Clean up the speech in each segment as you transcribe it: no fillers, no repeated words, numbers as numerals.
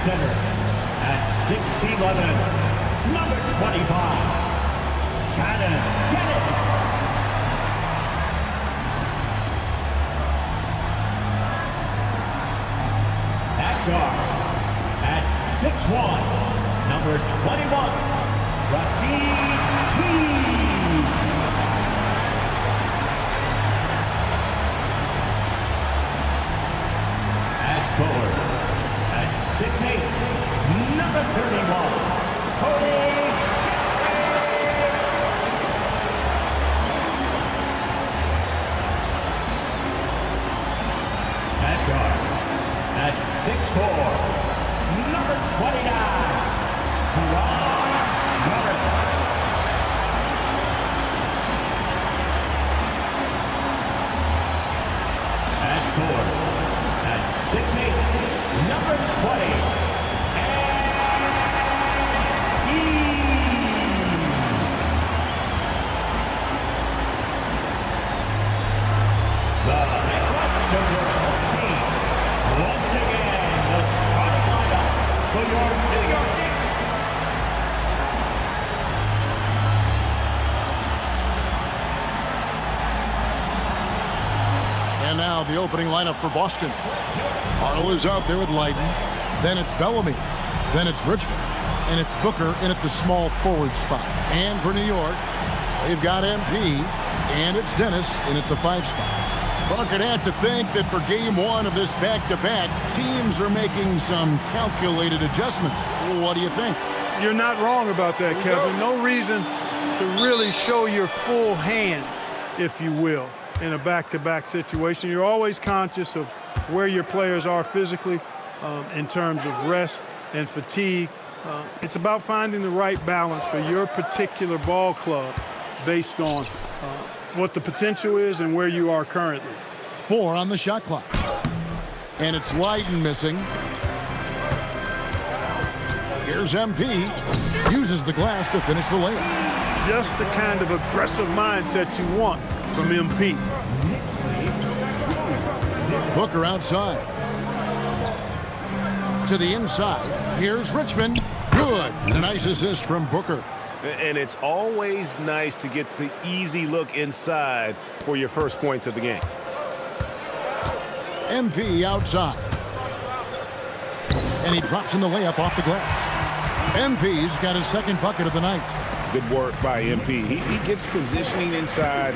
Center at 6'11", number 25, Shannon Dennis. At guard at 6'1", number 21, Raheem T. At forward at 6'8", number 31, Cody. At guard at 6'4", number 29, Ron Morris. At forward at 6'8", number 20, the reflection of your team. Once again, the starting lineup for your New York Knicks. And now the opening lineup for Boston. Harrell is out there with Leiden. Then it's Bellamy. Then it's Richmond. And it's Booker in at the small forward spot. And for New York, they've got MP. And it's Dennis in at the 5 spot. Bucket had to think that for game one of this back-to-back, teams are making some calculated adjustments. What do you think? You're not wrong about that, Kevin. No reason to really show your full hand, if you will, in a back-to-back situation. You're always conscious of where your players are physically in terms of rest and fatigue. It's about finding the right balance for your particular ball club based on what the potential is and where you are currently. 4 on the shot clock. And it's Leiden missing. Here's MP. Uses the glass to finish the layup. Just the kind of aggressive mindset you want from MP. Booker outside. To the inside. Here's Richmond. Good. A nice assist from Booker. And it's always nice to get the easy look inside for your first points of the game. MP outside. And he drops in the layup off the glass. MP's got his second bucket of the night. Good work by MP. He gets positioning inside.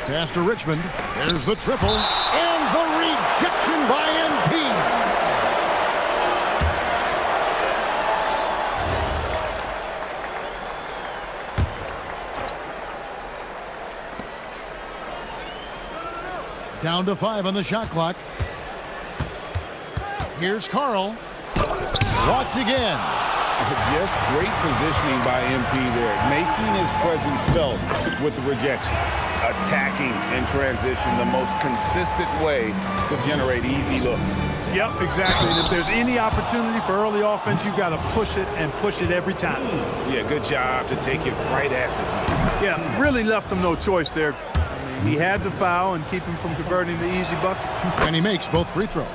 Pass to Richmond. There's the triple. And the rejection by MP. Down to 5 on the shot clock. Here's Carl. Walked again. Just great positioning by MP there, making his presence felt with the rejection. Attacking in transition, the most consistent way to generate easy looks. Yep, exactly. And if there's any opportunity for early offense, you've got to push it and push it every time. Yeah, good job to take it right at the net. Yeah, really left him no choice there. He had to foul and keep him from converting the easy bucket. And he makes both free throws.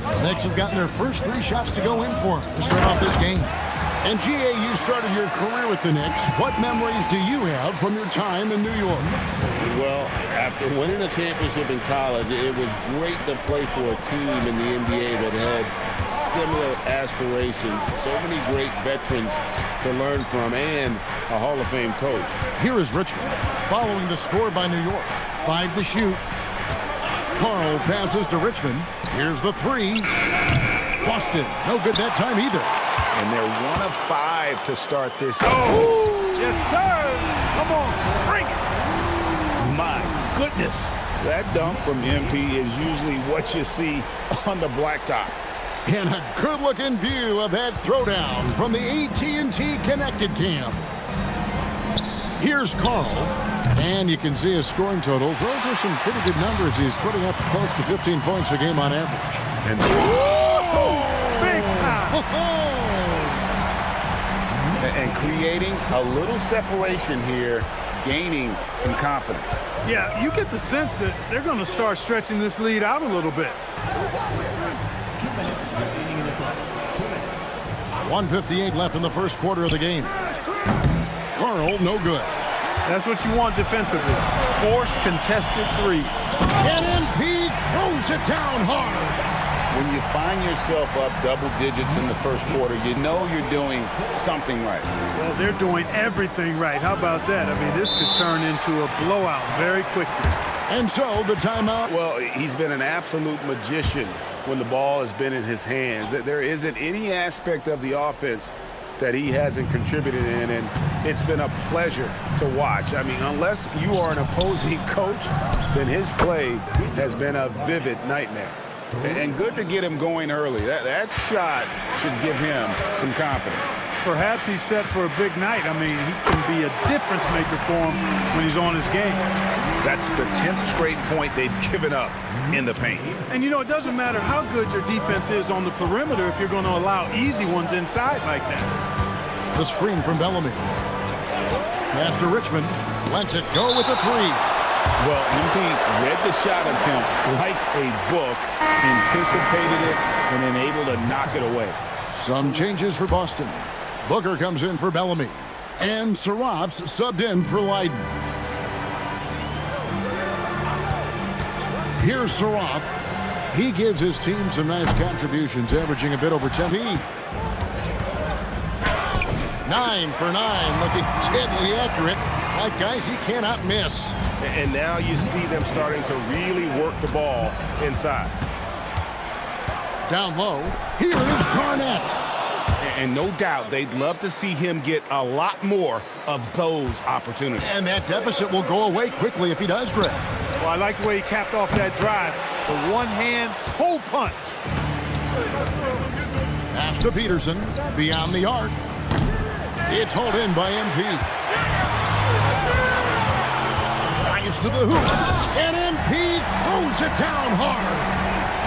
The Knicks have gotten their first 3 shots to go in for him to start off this game. And GA, you started your career with the Knicks. What memories do you have from your time in New York? Well, after winning a championship in college, it was great to play for a team in the NBA that had similar aspirations. So many great veterans to learn from and a Hall of Fame coach. Here is Richmond following the score by New York. 5 to shoot. Carl passes to Richmond. Here's the 3. Boston, no good that time either. And they're 1 of 5 to start this. Oh, yes, sir. Come on, bring it. My goodness. That dunk from MP is usually what you see on the blacktop. And a good-looking view of that throwdown from the AT&T Connected Cam. Here's Carl, and you can see his scoring totals. Those are some pretty good numbers. He's putting up close to 15 points a game on average. And Big time. and creating a little separation here, gaining some confidence. Yeah, you get the sense that they're going to start stretching this lead out a little bit. 1:58 left in the first quarter of the game. Carl, no good. That's what you want defensively. Force contested threes. And MP throws it down hard. When you find yourself up double digits in the first quarter, you know you're doing something right. Well, they're doing everything right. How about that? I mean, this could turn into a blowout very quickly. And so the timeout. Well, he's been an absolute magician when the ball has been in his hands. There isn't any aspect of the offense that he hasn't contributed in, and it's been a pleasure to watch. I mean, unless you are an opposing coach, then his play has been a vivid nightmare. And good to get him going early. That shot should give him some confidence. Perhaps he's set for a big night. I mean, he can be a difference maker for him when he's on his game. That's the 10th straight point they've given up in the paint. And, you know, it doesn't matter how good your defense is on the perimeter if you're going to allow easy ones inside like that. The screen from Bellamy. Pass to Richmond. Lets it go with the three. Well, MP read the shot attempt like a book, anticipated it, and then able to knock it away. Some changes for Boston. Booker comes in for Bellamy. And Saraf's subbed in for Leiden. Here's Saraf. He gives his team some nice contributions, averaging a bit over 10 feet. 9 for 9, looking deadly accurate. Like, guys, he cannot miss. And now you see them starting to really work the ball inside. Down low, here is Garnett. And no doubt they'd love to see him get a lot more of those opportunities. And that deficit will go away quickly if he does, Greg. Well, I like the way he capped off that drive. The one-hand hole punch. Pass to Peterson, beyond the arc. It's hauled in by MP. Drives to the hoop, and MP throws it down hard.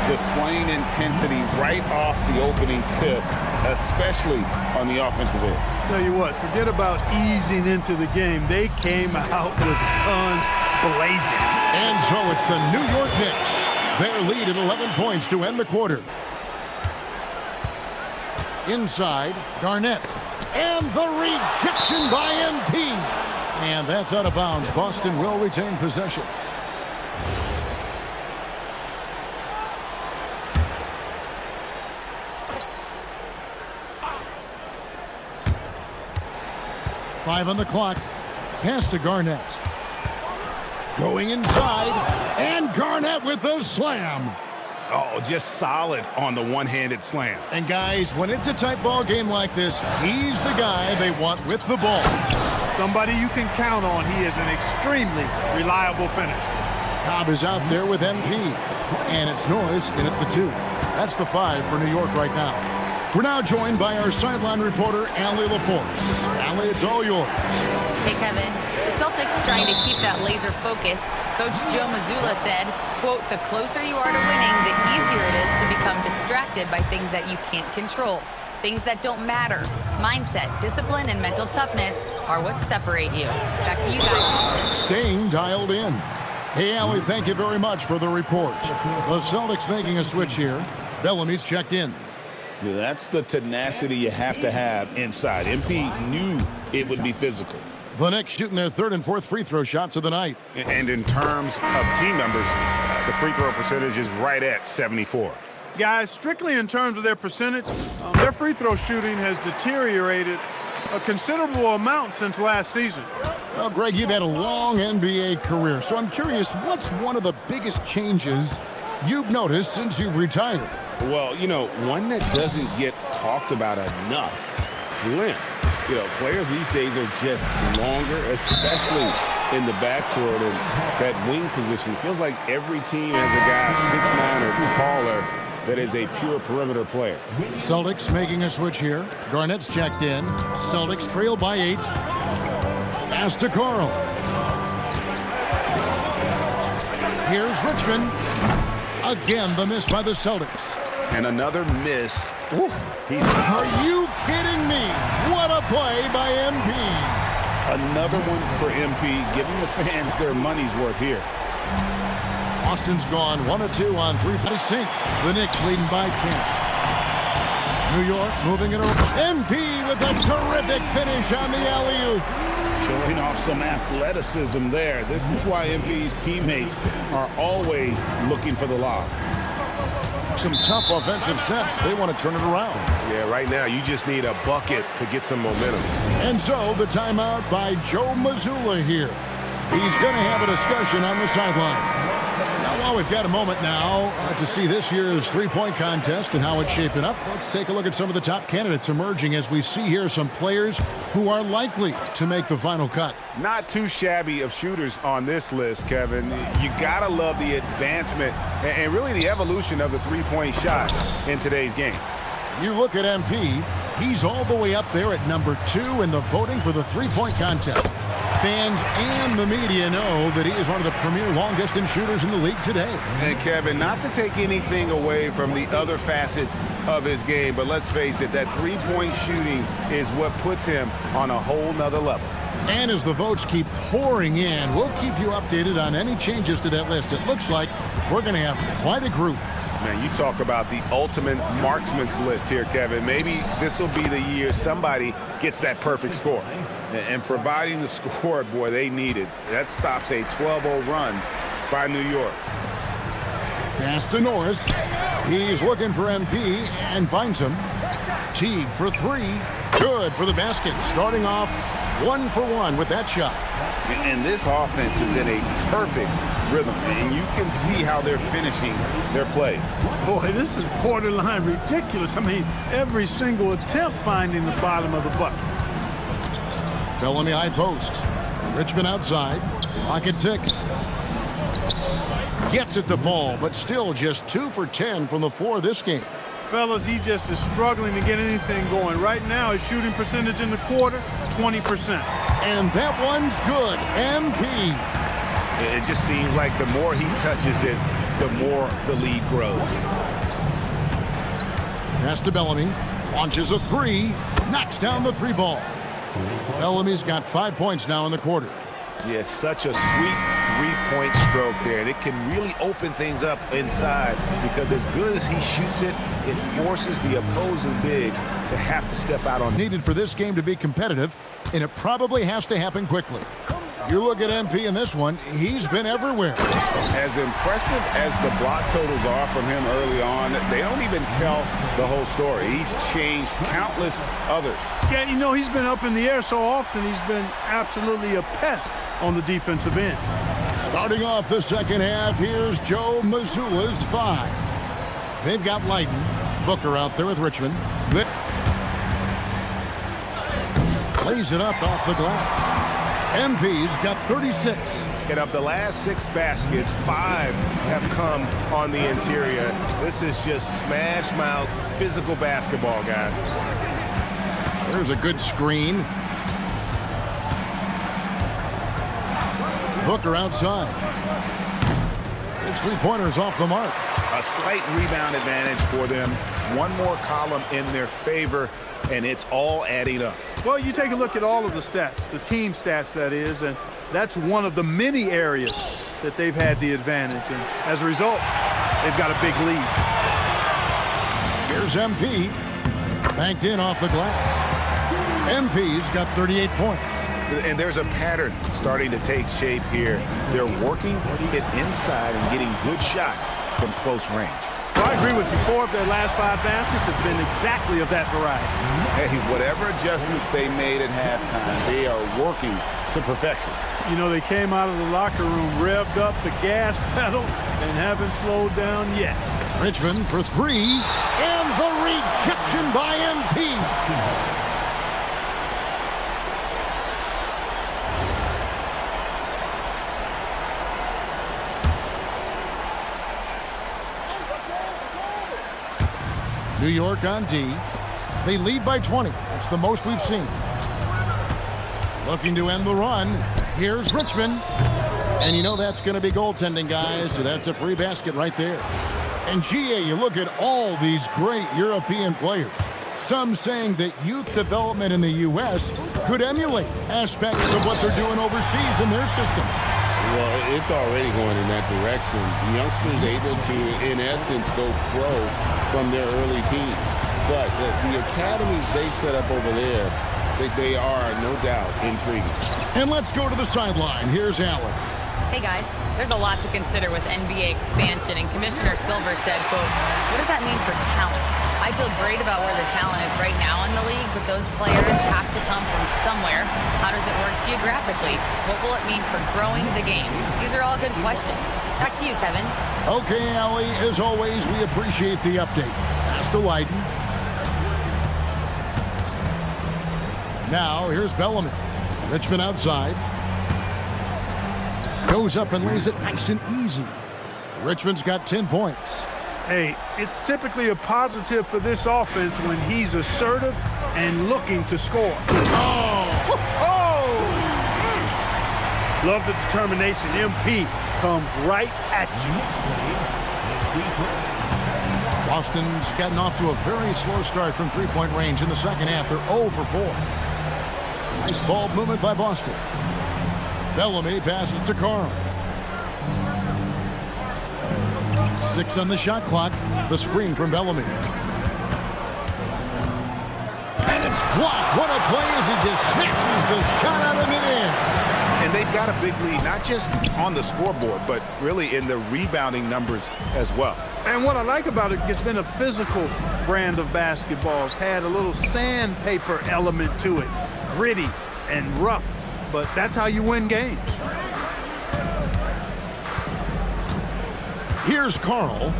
Displaying intensity right off the opening tip, especially on the offensive end. Tell you what, forget about easing into the game. They came out with guns blazing. And so it's the New York Knicks. Their lead at 11 points to end the quarter. Inside, Garnett. And the rejection by MP. And that's out of bounds. Boston will retain possession. Five on the clock. Pass to Garnett. Going inside. And Garnett with the slam. Oh, just solid on the one-handed slam. And guys, when it's a tight ball game like this, he's the guy they want with the ball. Somebody you can count on. He is an extremely reliable finisher. Cobb is out there with MP. And it's Noyes in at the 2. That's the 5 for New York right now. We're now joined by our sideline reporter, Allie LaForce. Allie, it's all yours. Hey, Kevin. The Celtics trying to keep that laser focus. Coach Joe Mazzulla said, quote, "The closer you are to winning, the easier it is to become distracted by things that you can't control. Things that don't matter. Mindset, discipline, and mental toughness are what separate you." Back to you guys. Staying dialed in. Hey, Allie, thank you very much for the report. The Celtics making a switch here. Bellamy's checked in. Yeah, that's the tenacity you have to have inside. MP knew it would be physical. The Knicks shooting their 3rd and 4th free throw shots of the night. And in terms of team members, the free throw percentage is right at 74. Guys, strictly in terms of their percentage, their free throw shooting has deteriorated a considerable amount since last season. Well, Greg, you've had a long NBA career, so I'm curious, what's one of the biggest changes you've noticed since you've retired? Well, you know, one that doesn't get talked about enough. Length. You know, players these days are just longer, especially in the backcourt, and that wing position. Feels like every team has a guy 6'9" or taller that is a pure perimeter player. Celtics making a switch here. Garnett's checked in. Celtics trail by 8. Pass to Carl. Here's Richmond. Again, the miss by the Celtics. And another miss. Ooh, Are you kidding me? What a play by MP. Another one for MP, giving the fans their money's worth here. Boston's gone 1 of 2 on 3 to sink. The Knicks leading by 10. New York moving it over. MP with a terrific finish on the alley-oop. Showing off some athleticism there. This is why MP's teammates are always looking for the lob. Some tough offensive sets. They want to turn it around. Yeah, right now you just need a bucket to get some momentum. And so the timeout by Joe Mazzulla here. He's going to have a discussion on the sideline. Now, while we've got a moment now to see this year's three-point contest and how it's shaping up, let's take a look at some of the top candidates emerging as we see here some players who are likely to make the final cut. Not too shabby of shooters on this list, Kevin. You got to love the advancement and really the evolution of the three-point shot in today's game. You look at MP, he's all the way up there at number 2 in the voting for the three-point contest. Fans and the media know that he is one of the premier long-distance shooters in the league today. And Kevin, not to take anything away from the other facets of his game, but let's face it, that three-point shooting is what puts him on a whole nother level. And as the votes keep pouring in, we'll keep you updated on any changes to that list. It looks like we're going to have quite a group. Man, you talk about the ultimate marksman's list here, Kevin. Maybe this will be the year somebody gets that perfect score. And providing the score, boy, they need it. That stops a 12-0 run by New York. Pass to Norris. He's looking for MP and finds him. Teague for 3. Good for the basket. Starting off 1 for 1 with that shot. And this offense is in a perfect rhythm, and you can see how they're finishing their plays. Boy, this is borderline ridiculous. I mean, every single attempt finding the bottom of the bucket. Bellamy high post. Richmond outside. Pocket 6. Gets it to fall, but still just 2 for 10 from the floor this game. Fellas, he just is struggling to get anything going. Right now, his shooting percentage in the quarter, 20%. And that one's good. MP. It just seems like the more he touches it, the more the lead grows. Pass to Bellamy. Launches a 3. Knocks down the 3 ball. Bellamy's got 5 points now in the quarter. Yeah, it's such a sweet three-point stroke there. And it can really open things up inside because as good as he shoots it, it forces the opposing bigs to have to step out on. Needed for this game to be competitive, and it probably has to happen quickly. You look at MP in this one, he's been everywhere. As impressive as the block totals are from him early on, they don't even tell the whole story. He's changed countless others. Yeah, you know, he's been up in the air so often, he's been absolutely a pest on the defensive end. Starting off the second half, here's Joe Mazzulla's 5. They've got Leiden. Booker out there with Richmond. Lays it up off the glass. MP's got 36. And of the last 6 baskets, 5 have come on the interior. This is just smash mouth physical basketball, guys. There's a good screen. Booker outside. His 3-pointers off the mark. A slight rebound advantage for them. One more column in their favor, and it's all adding up. Well, you take a look at all of the stats, the team stats, that is, and that's one of the many areas that they've had the advantage. And as a result, they've got a big lead. Here's MP. Banked in off the glass. MP's got 38 points. And there's a pattern starting to take shape here. They're working it inside and getting good shots from close range. Well, I agree with you. 4 of their last 5 baskets have been exactly of that variety. Hey, whatever adjustments they made at halftime, they are working to perfection. You know, they came out of the locker room, revved up the gas pedal, and haven't slowed down yet. Richmond for three, and the rejection by MP. New York on D. They lead by 20. That's the most we've seen. Looking to end the run. Here's Richmond. And you know that's going to be goaltending, guys, so that's a free basket right there. And GA, you look at all these great European players. Some saying that youth development in the U.S. could emulate aspects of what they're doing overseas in their system. Well, it's already going in that direction. Youngsters able to, in essence, go pro from their early teens. But the academies they've set up over there, they are, no doubt, intriguing. And let's go to the sideline. Here's Allen. Hey guys, there's a lot to consider with NBA expansion, and Commissioner Silver said, quote, what does that mean for talent? I feel great about where the talent is right now in the league, but those players have to come from somewhere. How does it work geographically? What will it mean for growing the game? These are all good questions. Back to you, Kevin. Okay, Allie, as always, we appreciate the update. Pass to Leiden. Now, here's Bellamy. Richmond outside. Goes up and lays it nice and easy. Richmond's got 10 points. Hey, it's typically a positive for this offense when he's assertive and looking to score. Oh! Love the determination. MP comes right at you. Boston's gotten off to a very slow start from three-point range in the second half. They're 0 for 4. Nice ball movement by Boston. Bellamy passes to Carl. 6 on the shot clock. The screen from Bellamy. And it's blocked. What a play as he just snatches the shot out of midair. And they've got a big lead, not just on the scoreboard, but really in the rebounding numbers as well. And what I like about it, it's been a physical brand of basketball. It's had a little sandpaper element to it. Gritty and rough. But that's how you win games. Here's Carl.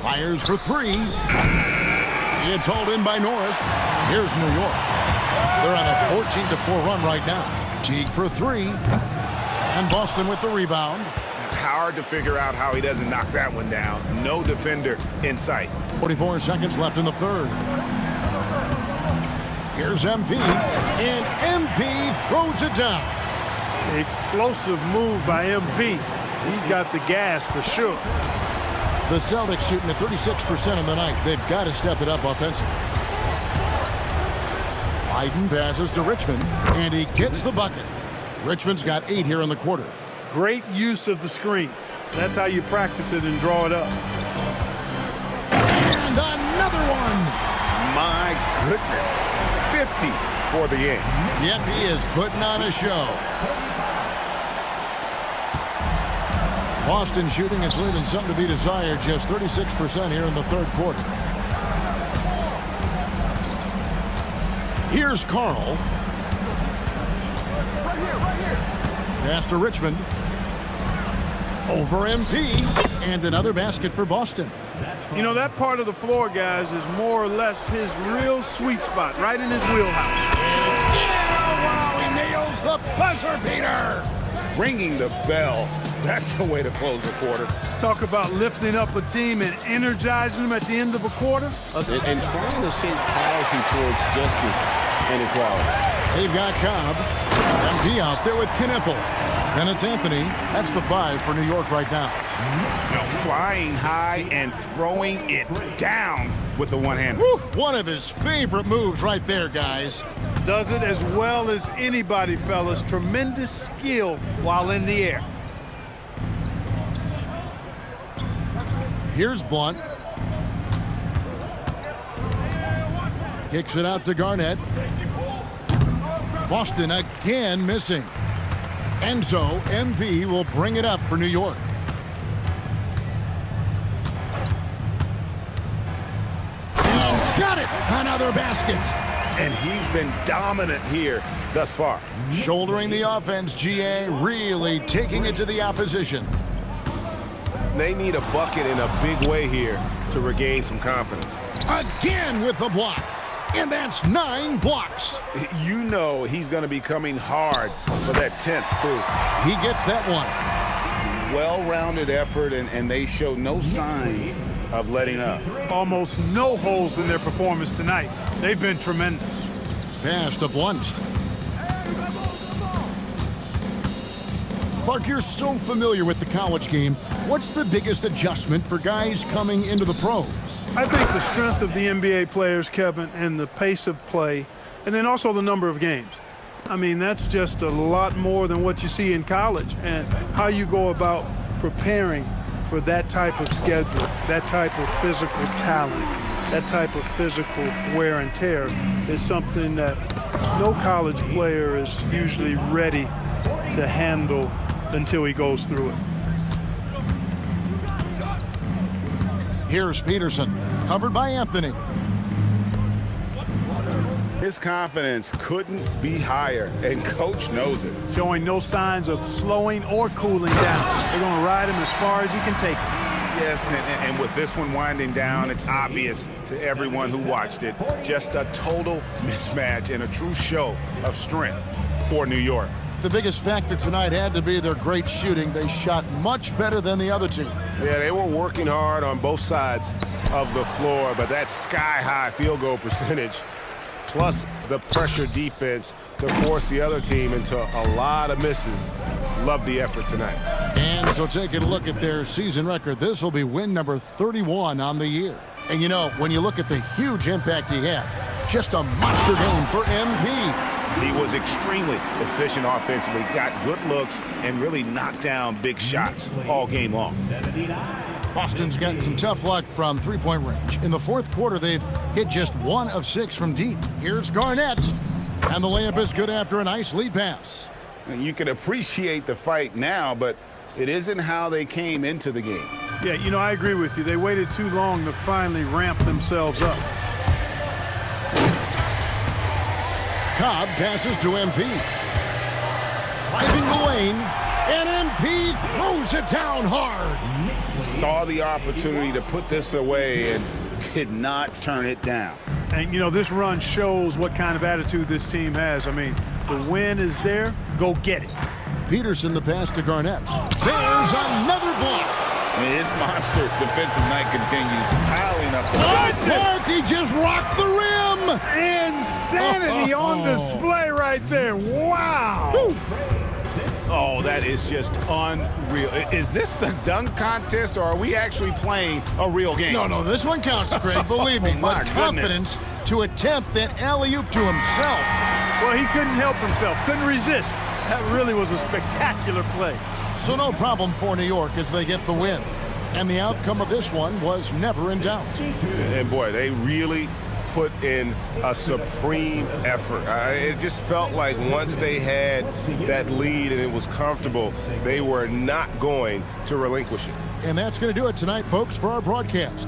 Fires for three. It's hauled in by Norris. Here's New York. They're on a 14-4 run right now. Teague for three. And Boston with the rebound. Hard to figure out how he doesn't knock that one down. No defender in sight. 44 seconds left in the third. Here's MP, and MP throws it down. Explosive move by MP. He's got the gas for sure. The Celtics shooting at 36% on the night. They've got to step it up offensively. Leiden passes to Richmond, and he gets the bucket. Richmond's got 8 here in the quarter. Great use of the screen. That's how you practice it and draw it up. And another one. My goodness. 50 for the game. Yep, he is putting on a show. Boston shooting is leaving something to be desired. Just 36% here in the third quarter. Here's Carl. Pass to Richmond. Over MP. And another basket for Boston. You know, that part of the floor, guys, is more or less his real sweet spot, right in his wheelhouse. Wow, he nails the buzzer beater. Ringing the bell. That's the way to close a quarter. Talk about lifting up a team and energizing them at the end of a quarter. And trying to shape policy towards justice and equality. They've got Cobb. MP out there with Knipple. And it's Anthony. That's the 5 for New York right now. Flying high and throwing it down with the one-hander. One of his favorite moves right there, guys. Does it as well as anybody, fellas. Tremendous skill while in the air. Here's Blunt. Kicks it out to Garnett. Boston again missing. And so MP will bring it up for New York. And got it! Another basket. And he's been dominant here thus far. Shouldering the offense, GA, really taking it to the opposition. They need a bucket in a big way here to regain some confidence. Again with the block. And that's 9 blocks. You know he's going to be coming hard for that 10th, too. He gets that one. Well-rounded effort, and they show no signs of letting up. Almost no holes in their performance tonight. They've been tremendous. Pass to Blunt. Clark, you're so familiar with the college game. What's the biggest adjustment for guys coming into the pros? I think the strength of the NBA players, Kevin, and the pace of play, and then also the number of games. I mean, that's just a lot more than what you see in college, and how you go about preparing for that type of schedule, that type of physical talent, that type of physical wear and tear is something that no college player is usually ready to handle until he goes through it. Here's Peterson, covered by Anthony. His confidence couldn't be higher, and coach knows it. Showing no signs of slowing or cooling down. They're going to ride him as far as he can take him. Yes, and with this one winding down, it's obvious to everyone who watched it. Just a total mismatch and a true show of strength for New York. The biggest factor tonight had to be their great shooting. They shot much better than the other team. Yeah, they were working hard on both sides of the floor, but that sky-high field goal percentage plus the pressure defense to force the other team into a lot of misses. Love the effort tonight. And so taking a look at their season record, this will be win number 31 on the year. And you know, when you look at the huge impact he had, just a monster game for MP. He was extremely efficient offensively, got good looks, and really knocked down big shots all game long. Boston's gotten some tough luck from three-point range. In the fourth quarter, they've hit just 1 of 6 from deep. Here's Garnett, and the layup is good after a nice lead pass. And you can appreciate the fight now, but it isn't how they came into the game. Yeah, you know, I agree with you. They waited too long to finally ramp themselves up. Cobb passes to MP. Driving the lane, and MP throws it down hard. Saw the opportunity to put this away and did not turn it down. And, you know, this run shows what kind of attitude this team has. I mean, the win is there. Go get it. Peterson, the pass to Garnett. There's another block. I mean, his monster defensive night continues, piling up the Clark, he just rocked the rim. Insanity on display right there. Wow. Woo. Oh, that is just unreal. Is this the dunk contest, or are we actually playing a real game? No, this one counts, Craig. Believe me. Oh, my but confidence to attempt that alley-oop to himself. Well, he couldn't help himself. Couldn't resist. That really was a spectacular play. So no problem for New York as they get the win. And the outcome of this one was never in doubt. And boy, they really put in a supreme effort. It just felt like once they had that lead and it was comfortable, they were not going to relinquish it. And that's going to do it tonight, folks, for our broadcast.